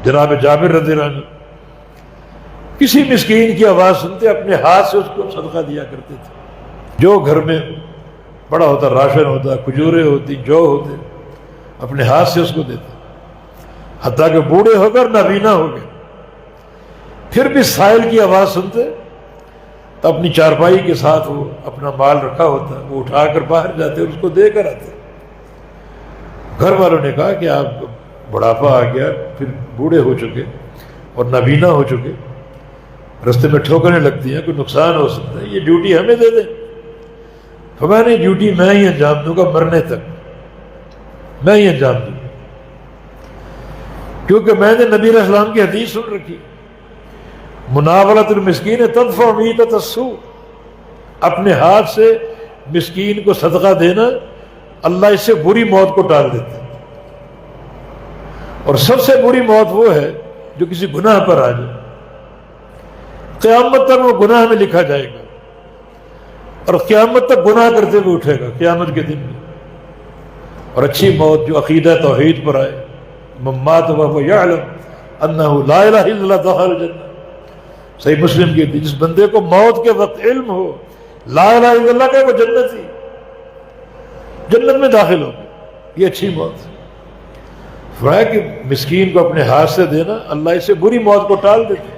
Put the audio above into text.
جناب جابر رضی اللہ عنہ کسی مسکین کی آواز سنتے اپنے ہاتھ سے اس کو صدقہ دیا کرتے تھے. جو گھر میں بڑا ہوتا، راشن ہوتا، کھجوریں ہوتی، جو ہوتے، اپنے ہاتھ سے اس کو دیتے. حتیٰ کہ بوڑھے ہو کر نابینا ہو گئے پھر بھی سائل کی آواز سنتے تو اپنی چارپائی کے ساتھ وہ اپنا مال رکھا ہوتا، وہ اٹھا کر باہر جاتے اور اس کو دے کر آتے. گھر والوں نے کہا کہ آپ بڑھاپا آ گیا، پھر بوڑھے ہو چکے اور نابینا ہو چکے، رستے میں ٹھوکریں لگتی ہیں، کوئی نقصان ہو سکتا ہے، یہ ڈیوٹی ہمیں دے دیں. ہماری ڈیوٹی میں ہی انجام دوں گا، مرنے تک میں ہی انجام دوں گا، کیونکہ میں نے نبی علیہ السلام کی حدیث سن رکھی، مناولۃ المسکین تدفع میتۃ السوء، اپنے ہاتھ سے مسکین کو صدقہ دینا اللہ اس سے بری موت کو ٹال دیتا ہے. اور سب سے بری موت وہ ہے جو کسی گناہ پر آ جائے، قیامت تک وہ گناہ میں لکھا جائے گا اور قیامت تک گناہ کرتے ہوئے اٹھے گا قیامت کے دن میں. اور اچھی موت جو عقیدہ توحید پر آئے، من مات وهو يعلم انه لا الہ الا اللہ دخل الجنہ. صحیح مسلم کی جس بندے کو موت کے وقت علم ہو لا الہ الا اللہ کا، وہ جنتی، جنت میں داخل ہو، یہ اچھی موت. فرمایا کہ مسکین کو اپنے ہاتھ سے دینا اللہ اس سے بری موت کو ٹال دیتے.